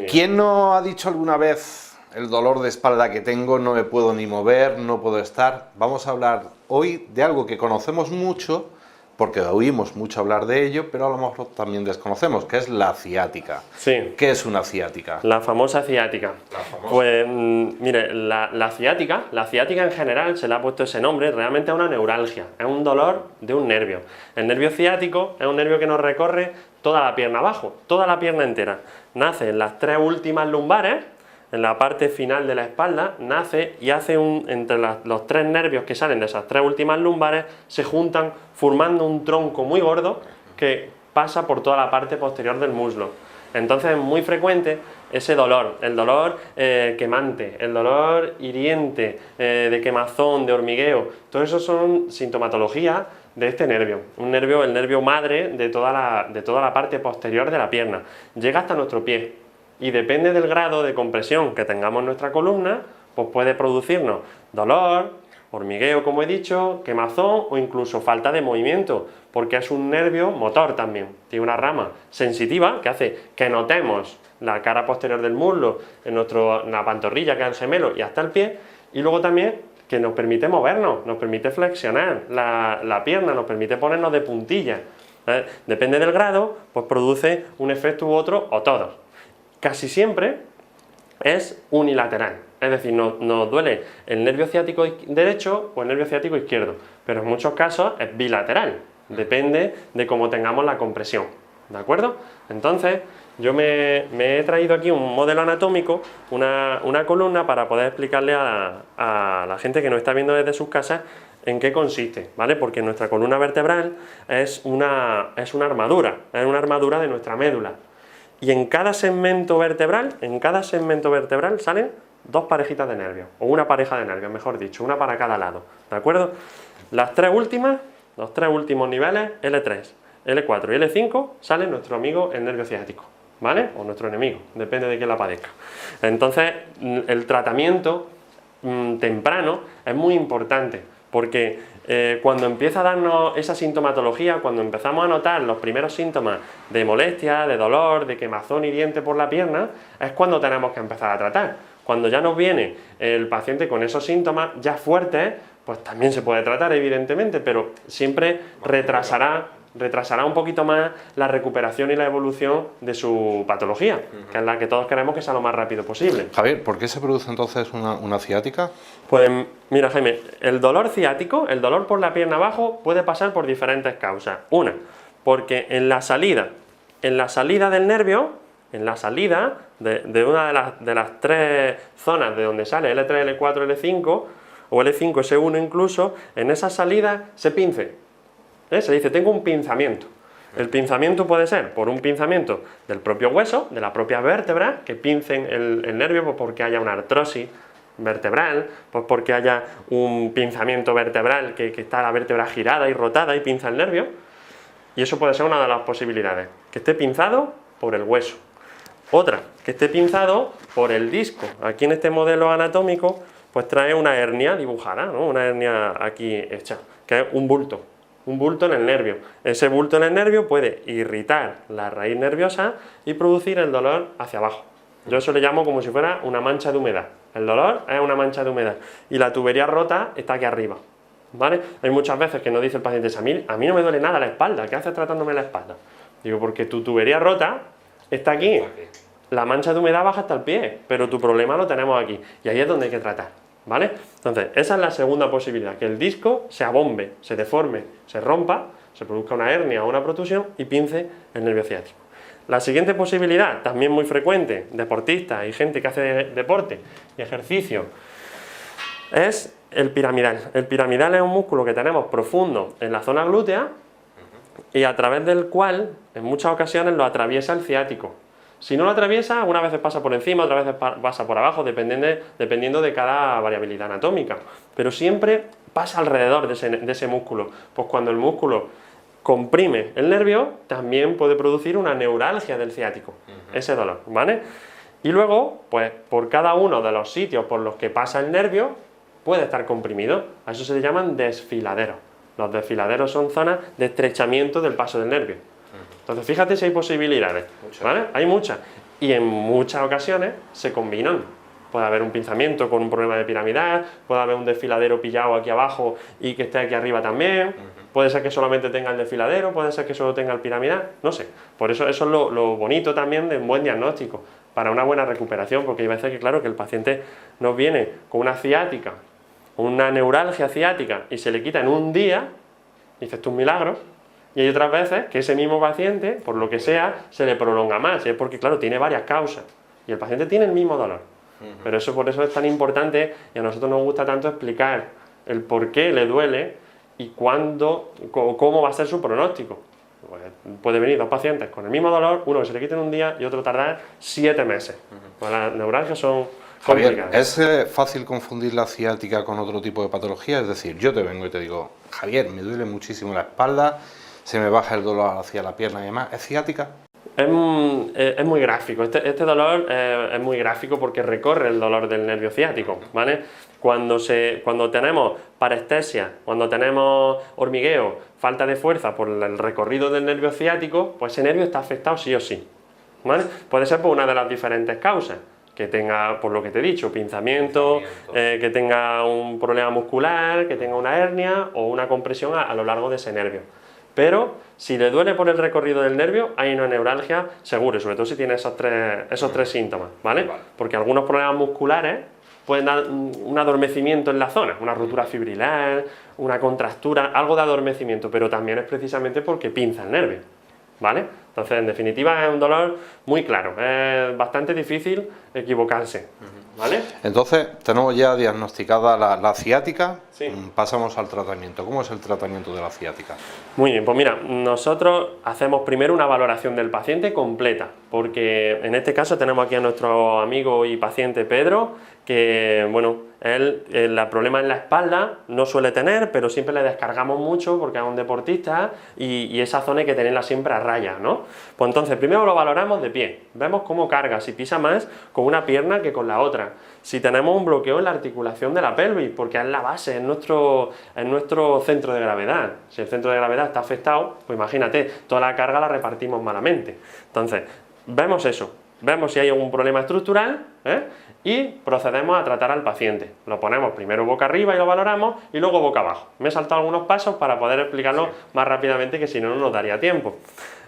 ¿Quién no ha dicho alguna vez el dolor de espalda que tengo, no me puedo ni mover, no puedo estar? Vamos a hablar hoy de algo que conocemos mucho, porque oímos mucho hablar de ello, pero a lo mejor también desconocemos, que es la ciática. Sí. ¿Qué es una ciática? La famosa ciática. Pues mire, la ciática en general se le ha puesto ese nombre, realmente es una neuralgia, es un dolor de un nervio. El nervio ciático es un nervio que nos recorre toda la pierna abajo, toda la pierna entera. Nace en las tres últimas lumbares, en la parte final de la espalda, nace y hace entre los tres nervios que salen de esas tres últimas lumbares, se juntan formando un tronco muy gordo que pasa por toda la parte posterior del muslo. Entonces es muy frecuente ese dolor, el dolor quemante, el dolor hiriente, de quemazón, de hormigueo. Todo eso son sintomatologías de este nervio, el nervio madre de toda la parte posterior de la pierna. Llega hasta nuestro pie y depende del grado de compresión que tengamos en nuestra columna, pues puede producirnos dolor, hormigueo, como he dicho, quemazón o incluso falta de movimiento, porque es un nervio motor también. Tiene una rama sensitiva que hace que notemos la cara posterior del muslo, en la pantorrilla, que es el gemelo, y hasta el pie, y luego también que nos permite movernos, nos permite flexionar la pierna, nos permite ponernos de puntillas. Depende del grado, pues produce un efecto u otro o todos. Casi siempre es unilateral, es decir, nos duele el nervio ciático derecho o el nervio ciático izquierdo, pero en muchos casos es bilateral, depende de cómo tengamos la compresión, ¿de acuerdo? Entonces, yo me he traído aquí un modelo anatómico, una columna, para poder explicarle a la gente que nos está viendo desde sus casas en qué consiste, ¿vale? Porque nuestra columna vertebral es una armadura, de nuestra médula. Y en cada segmento vertebral salen dos parejitas de nervios, o una pareja de nervios, mejor dicho, una para cada lado, ¿de acuerdo? Los tres últimos niveles, L3, L4 y L5, sale nuestro amigo el nervio ciático, ¿vale? O nuestro enemigo, depende de quién la padezca. Entonces, el tratamiento temprano es muy importante, porque cuando empieza a darnos esa sintomatología, cuando empezamos a notar los primeros síntomas de molestia, de dolor, de quemazón hiriente por la pierna, es cuando tenemos que empezar a tratar. Cuando ya nos viene el paciente con esos síntomas ya fuertes, pues también se puede tratar, evidentemente, pero siempre retrasará un poquito más la recuperación y la evolución de su patología, que es la que todos queremos que sea lo más rápido posible. Javier, ¿por qué se produce entonces una ciática? Pues mira, Jaime, el dolor ciático, el dolor por la pierna abajo, puede pasar por diferentes causas. Una, porque en la salida del nervio, en la salida de una de las tres zonas de donde sale L3, L4, L5, o L5, S1 incluso, en esa salida se pince. Se dice, tengo un pinzamiento. El pinzamiento puede ser por un pinzamiento del propio hueso, de la propia vértebra, que pincen el nervio, pues porque haya una artrosis vertebral, pues porque haya un pinzamiento vertebral, que está la vértebra girada y rotada y pinza el nervio. Y eso puede ser una de las posibilidades, que esté pinzado por el hueso. Otra, que esté pinzado por el disco. Aquí en este modelo anatómico, pues trae una hernia dibujada, ¿no? Una hernia aquí hecha, que es un bulto en el nervio. Ese bulto en el nervio puede irritar la raíz nerviosa y producir el dolor hacia abajo. Yo eso le llamo como si fuera una mancha de humedad. El dolor es una mancha de humedad y la tubería rota está aquí arriba, ¿vale? Hay muchas veces que nos dice el paciente, a mí no me duele nada la espalda, ¿qué haces tratándome la espalda? Digo, porque tu tubería rota está aquí, la mancha de humedad baja hasta el pie, pero tu problema lo tenemos aquí y ahí es donde hay que tratar, ¿vale? Entonces, esa es la segunda posibilidad, que el disco se abombe, se deforme, se rompa, se produzca una hernia o una protusión y pince el nervio ciático. La siguiente posibilidad, también muy frecuente, deportistas y gente que hace deporte y ejercicio, es el piramidal. El piramidal es un músculo que tenemos profundo en la zona glútea y a través del cual, en muchas ocasiones, lo atraviesa el ciático. Si no lo atraviesa, algunas veces pasa por encima, otras veces pasa por abajo, dependiendo de cada variabilidad anatómica. Pero siempre pasa alrededor de ese músculo. Pues cuando el músculo comprime el nervio, también puede producir una neuralgia del ciático, ese dolor, ¿vale? Y luego, pues por cada uno de los sitios por los que pasa el nervio, puede estar comprimido. A eso se le llaman desfiladeros. Los desfiladeros son zonas de estrechamiento del paso del nervio. Entonces, fíjate si hay posibilidades, ¿vale? Hay muchas. y en muchas ocasiones se combinan. Puede haber un pinzamiento con un problema de piramidal, puede haber un desfiladero pillado aquí abajo y que esté aquí arriba también, puede ser que solamente tenga el desfiladero, puede ser que solo tenga el piramidal, no sé. Por eso es lo bonito también de un buen diagnóstico, para una buena recuperación, porque hay veces que claro que el paciente nos viene con una ciática, una neuralgia ciática y se le quita en un día, y dices tú un milagro, y hay otras veces que ese mismo paciente, por lo que sea, se le prolonga más, y es porque claro, tiene varias causas, y el paciente tiene el mismo dolor. Pero eso por eso es tan importante y a nosotros nos gusta tanto explicar el por qué le duele y cuándo, cómo va a ser su pronóstico. Pues puede venir dos pacientes con el mismo dolor, uno que se le quite en un día y otro tardar 7 meses. Pues las neuralgias son complicadas. Javier, ¿es fácil confundir la ciática con otro tipo de patología? Es decir, yo te vengo y te digo, Javier, me duele muchísimo la espalda, se me baja el dolor hacia la pierna y demás, ¿es ciática? Es muy gráfico, este dolor es muy gráfico porque recorre el dolor del nervio ciático, ¿vale? Cuando tenemos parestesia, cuando tenemos hormigueo, falta de fuerza por el recorrido del nervio ciático, pues ese nervio está afectado sí o sí, ¿vale? Puede ser por una de las diferentes causas, que tenga, por lo que te he dicho, pinzamiento, que tenga un problema muscular, que tenga una hernia o una compresión a lo largo de ese nervio. Pero si le duele por el recorrido del nervio, hay una neuralgia seguro, y sobre todo si tiene esos tres síntomas, ¿vale? Porque algunos problemas musculares pueden dar un adormecimiento en la zona, una rotura fibrilar, una contractura, algo de adormecimiento, pero también es precisamente porque pinza el nervio, ¿vale? Entonces, en definitiva, es un dolor muy claro, es bastante difícil equivocarse, ¿vale? Entonces, tenemos ya diagnosticada la ciática, Sí. Pasamos al tratamiento. ¿Cómo es el tratamiento de la ciática? Muy bien, pues mira, nosotros hacemos primero una valoración del paciente completa, porque en este caso tenemos aquí a nuestro amigo y paciente Pedro, que bueno, él el problema en la espalda no suele tener, pero siempre le descargamos mucho porque es un deportista y esa zona hay que tenerla siempre a raya, ¿no? Pues entonces primero lo valoramos de pie, vemos cómo carga, si pisa más con una pierna que con la otra, si tenemos un bloqueo en la articulación de la pelvis, porque es la base, es nuestro centro de gravedad. Si el centro de gravedad está afectado, pues imagínate, toda la carga la repartimos malamente. Entonces, vemos eso, vemos si hay algún problema estructural, y procedemos a tratar al paciente. Lo ponemos primero boca arriba y lo valoramos, y luego boca abajo. Me he saltado algunos pasos para poder explicarlo más rápidamente, que si no, no nos daría tiempo.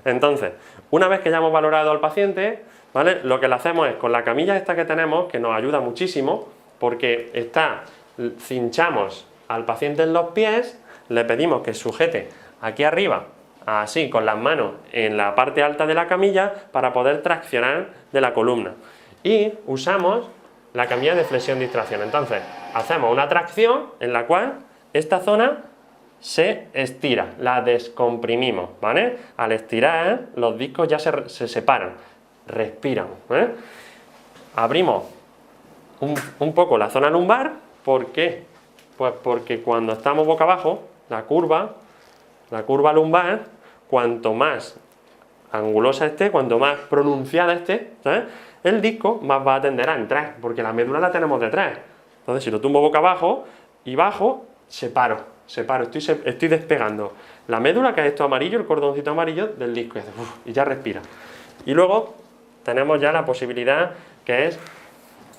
Entonces, una vez que ya hemos valorado al paciente, ¿vale? Lo que le hacemos es, con la camilla esta que tenemos, que nos ayuda muchísimo, porque cinchamos al paciente en los pies, le pedimos que sujete aquí arriba, así, con las manos en la parte alta de la camilla, para poder traccionar de la columna. Y usamos la camilla de flexión-distracción. Entonces, hacemos una tracción en la cual esta zona se estira, la descomprimimos, ¿vale? Al estirar, los discos ya se separan, respiran, Abrimos un poco la zona lumbar. ¿Por qué? Pues porque cuando estamos boca abajo, la curva lumbar, cuanto más angulosa esté, cuanto más pronunciada esté, ¿sabes?, el disco más va a tender a entrar, porque la médula la tenemos detrás. Entonces, si lo tumbo boca abajo y bajo, separo, estoy despegando la médula, que es esto amarillo, el cordoncito amarillo del disco, y ya respira. Y luego tenemos ya la posibilidad, que es,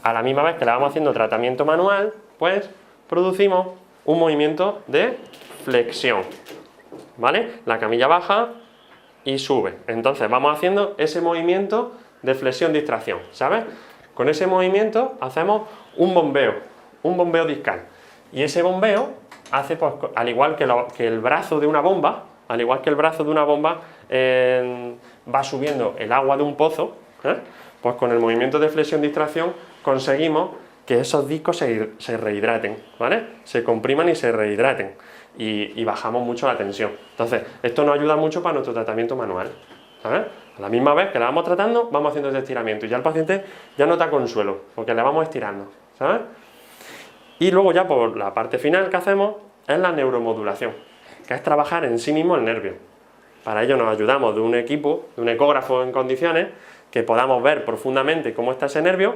a la misma vez que le vamos haciendo tratamiento manual, pues producimos un movimiento de flexión, ¿vale? La camilla baja y sube. Entonces vamos haciendo ese movimiento de flexión-distracción, ¿sabes? Con ese movimiento hacemos un bombeo discal. Y ese bombeo hace, pues, al igual que el brazo de una bomba, va subiendo el agua de un pozo, pues con el movimiento de flexión-distracción conseguimos que esos discos se rehidraten, ¿vale? Se compriman y se rehidraten. Y bajamos mucho la tensión. Entonces, esto nos ayuda mucho para nuestro tratamiento manual, ¿sabes? A la misma vez que la vamos tratando, vamos haciendo este estiramiento y ya el paciente ya nota consuelo, porque le vamos estirando, ¿sabes? Y luego ya por la parte final que hacemos es la neuromodulación, que es trabajar en sí mismo el nervio. Para ello nos ayudamos de un equipo, de un ecógrafo en condiciones, que podamos ver profundamente cómo está ese nervio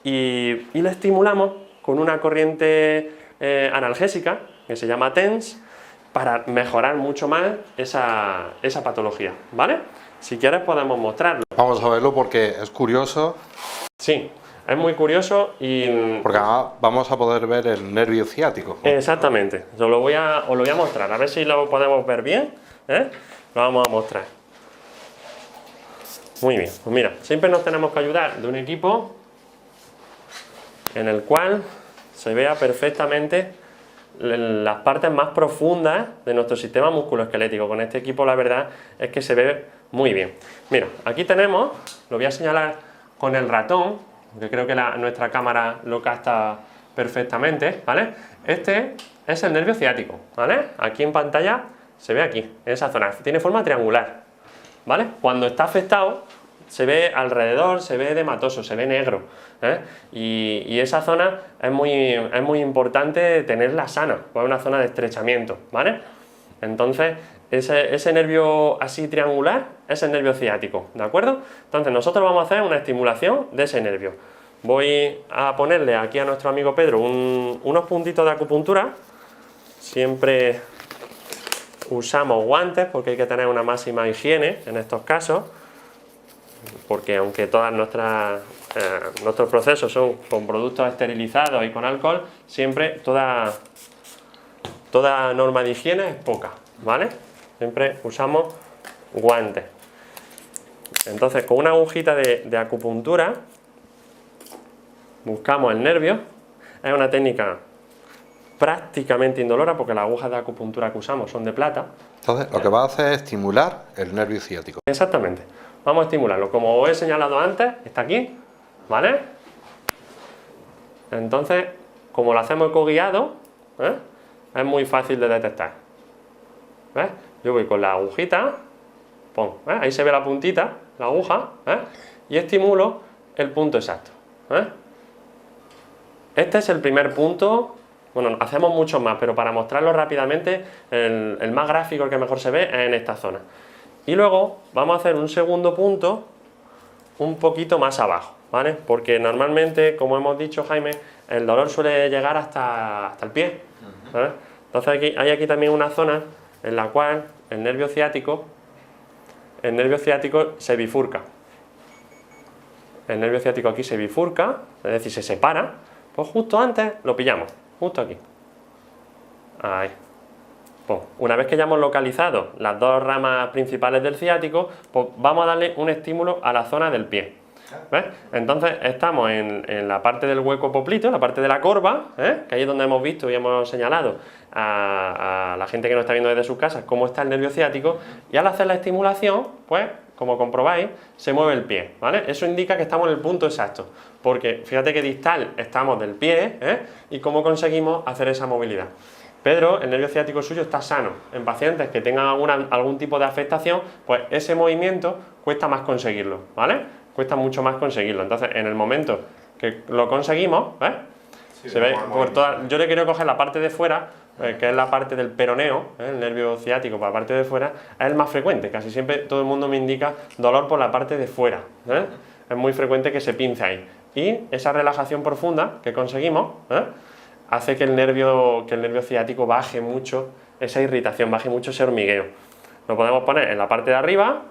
y le estimulamos con una corriente analgésica, que se llama TENS, para mejorar mucho más esa patología, ¿vale? Si quieres podemos mostrarlo. Vamos a verlo porque es curioso. Sí, es muy curioso y... Porque además vamos a poder ver el nervio ciático. Exactamente, os lo voy a mostrar, a ver si lo podemos ver bien, ¿eh? Lo vamos a mostrar. Muy bien, pues mira, siempre nos tenemos que ayudar de un equipo en el cual se vea perfectamente las partes más profundas de nuestro sistema musculoesquelético. Con este equipo la verdad es que se ve muy bien. Mira, aquí tenemos, lo voy a señalar con el ratón, que creo que nuestra cámara lo capta perfectamente, ¿vale? Este es el nervio ciático, ¿vale? Aquí en pantalla se ve aquí, en esa zona, tiene forma triangular, ¿vale? Cuando está afectado se ve alrededor, se ve edematoso, se ve negro, ¿eh? Y esa zona es muy importante tenerla sana, pues es una zona de estrechamiento, ¿vale? Entonces, ese nervio así triangular es el nervio ciático, ¿de acuerdo? Entonces nosotros vamos a hacer una estimulación de ese nervio. Voy a ponerle aquí a nuestro amigo Pedro unos puntitos de acupuntura. Siempre usamos guantes porque hay que tener una máxima higiene en estos casos, porque aunque todas nuestros procesos son con productos esterilizados y con alcohol, siempre toda norma de higiene es poca, ¿vale? Siempre usamos guantes. Entonces, con una agujita de acupuntura buscamos el nervio. Es una técnica prácticamente indolora porque las agujas de acupuntura que usamos son de plata. Entonces, lo que va a hacer es estimular el nervio ciático. Exactamente. Vamos a estimularlo. Como os he señalado antes, está aquí, ¿vale? Entonces, como lo hacemos ecoguiado, ¿eh? Es muy fácil de detectar. ¿Ves? Yo voy con la agujita, pon, ¿eh? Ahí se ve la puntita, la aguja, ¿eh? Y estimulo el punto exacto, ¿eh? Este es el primer punto. Bueno, hacemos muchos más, pero para mostrarlo rápidamente, el más gráfico, el que mejor se ve, es en esta zona. Y luego vamos a hacer un segundo punto un poquito más abajo, ¿vale? Porque normalmente, como hemos dicho, Jaime, el dolor suele llegar hasta el pie, ¿vale? Entonces hay aquí también una zona en la cual el nervio ciático se bifurca. El nervio ciático aquí se bifurca, es decir, se separa, pues justo antes lo pillamos, justo aquí. Ahí. Pues una vez que ya hemos localizado las dos ramas principales del ciático, pues vamos a darle un estímulo a la zona del pie. ¿Ves? Entonces estamos en la parte del hueco popliteo, la parte de la corva, ¿eh? Que ahí es donde hemos visto y hemos señalado a la gente que nos está viendo desde sus casas cómo está el nervio ciático, y al hacer la estimulación, pues como comprobáis, se mueve el pie, ¿vale? Eso indica que estamos en el punto exacto, porque fíjate que distal estamos del pie, ¿eh? Y cómo conseguimos hacer esa movilidad. Pedro, el nervio ciático suyo está sano. En pacientes que tengan algún tipo de afectación, pues ese movimiento cuesta más conseguirlo, ¿vale? Cuesta mucho más conseguirlo. Entonces, en el momento que lo conseguimos, ¿ves? Sí, se ve por toda, yo le quiero coger la parte de fuera, que es la parte del peroneo, el nervio ciático por la parte de fuera, es el más frecuente. Casi siempre todo el mundo me indica dolor por la parte de fuera, ¿eh? Es muy frecuente que se pince ahí. Y esa relajación profunda que conseguimos, ¿eh? Hace que el nervio ciático baje mucho esa irritación, baje mucho ese hormigueo. Lo podemos poner en la parte de arriba,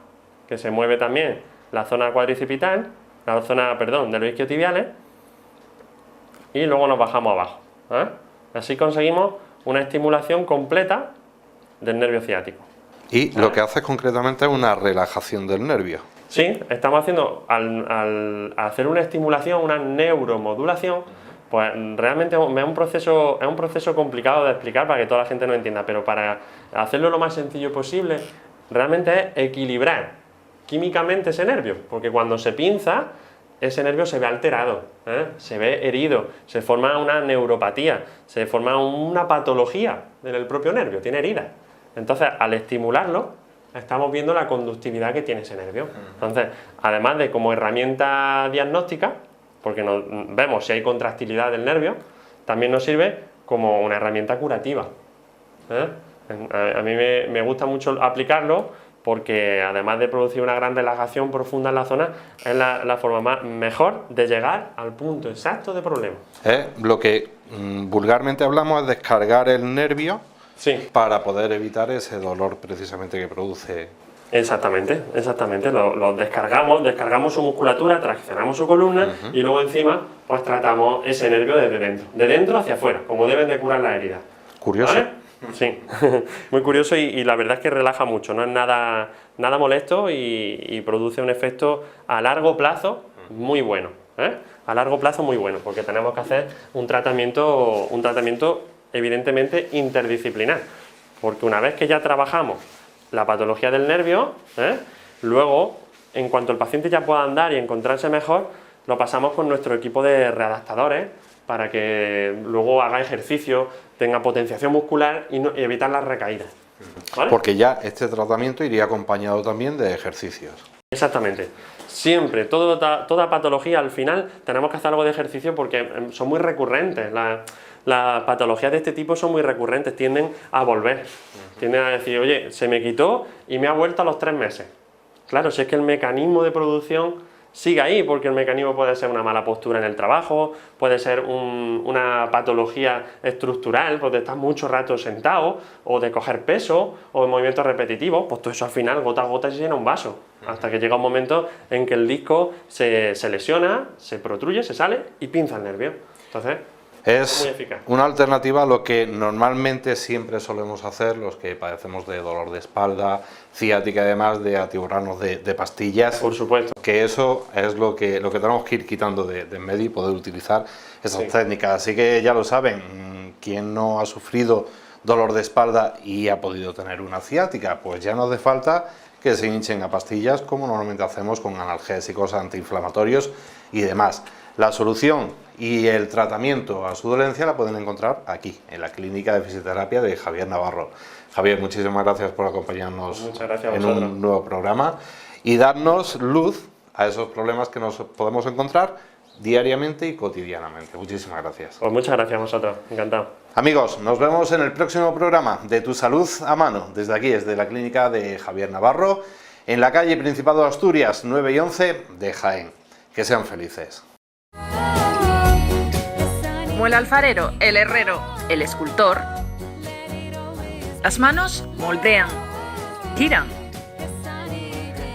que se mueve también la zona cuadricipital, la zona, perdón, de los isquiotibiales, y luego nos bajamos abajo, ¿eh? Así conseguimos una estimulación completa del nervio ciático. Y lo que hace concretamente es una relajación del nervio. Sí, estamos haciendo, al hacer una estimulación, una neuromodulación, pues realmente es un proceso complicado de explicar para que toda la gente lo entienda, pero para hacerlo lo más sencillo posible, realmente es equilibrar químicamente ese nervio, porque cuando se pinza, ese nervio se ve alterado, ¿eh? Se ve herido, se forma una neuropatía, se forma una patología en el propio nervio, tiene heridas. Entonces, al estimularlo, estamos viendo la conductividad que tiene ese nervio. Entonces, además de como herramienta diagnóstica, porque vemos si hay contractilidad del nervio, también nos sirve como una herramienta curativa, ¿eh? A mí me gusta mucho aplicarlo porque además de producir una gran relajación profunda en la zona, es la forma mejor de llegar al punto exacto de problema. Lo que vulgarmente hablamos es descargar el nervio, sí, para poder evitar ese dolor precisamente que produce Exactamente, exactamente. Lo descargamos su musculatura, traccionamos su columna y luego encima pues tratamos ese nervio desde dentro, de dentro hacia afuera, como deben de curar las heridas. Curioso. ¿Vale? Sí, muy curioso y la verdad es que relaja mucho, no es nada molesto y produce un efecto a largo plazo muy bueno, ¿eh? A largo plazo muy bueno, porque tenemos que hacer un tratamiento evidentemente interdisciplinar, porque una vez que ya trabajamos la patología del nervio, luego, en cuanto el paciente ya pueda andar y encontrarse mejor, lo pasamos con nuestro equipo de readaptadores para que luego haga ejercicio, tenga potenciación muscular y evitar las recaídas. ¿Vale? Porque ya este tratamiento iría acompañado también de ejercicios. Exactamente. Siempre, toda patología al final tenemos que hacer algo de ejercicio porque son muy recurrentes. Las patologías de este tipo son muy recurrentes, tienden a volver. Tienden a decir, oye, se me quitó y me ha vuelto a los 3 meses. Claro, si es que el mecanismo de producción sigue ahí, porque el mecanismo puede ser una mala postura en el trabajo, puede ser una patología estructural, porque estás mucho rato sentado, o de coger peso, o de movimientos repetitivos, pues todo eso al final, gota a gota, se llena un vaso, hasta que llega un momento en que el disco se lesiona, se protruye, se sale y pinza el nervio. Entonces, es muy eficaz. Una alternativa a lo que normalmente siempre solemos hacer los que padecemos de dolor de espalda, ciática y demás, de atiborrarnos de pastillas. Por supuesto. Que eso es lo que tenemos que ir quitando de en medio y poder utilizar esas técnicas. Así que ya lo saben, quien no ha sufrido dolor de espalda y ha podido tener una ciática, pues ya no hace falta que se hinchen a pastillas como normalmente hacemos con analgésicos, antiinflamatorios y demás. La solución y el tratamiento a su dolencia la pueden encontrar aquí, en la Clínica de Fisioterapia de Javier Navarro. Javier, muchísimas gracias por acompañarnos en un nuevo programa y darnos luz a esos problemas que nos podemos encontrar diariamente y cotidianamente. Muchísimas gracias. Pues muchas gracias a vosotros, encantado. Amigos, nos vemos en el próximo programa de Tu Salud a Mano, desde aquí, desde la Clínica de Javier Navarro, en la calle Principado de Asturias, 9 y 11 de Jaén. Que sean felices. Como el alfarero, el herrero, el escultor, las manos moldean, giran,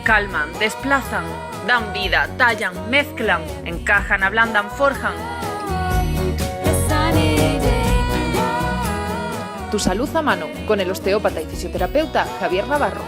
calman, desplazan, dan vida, tallan, mezclan, encajan, ablandan, forjan. Tu salud a mano, con el osteópata y fisioterapeuta Javier Navarro.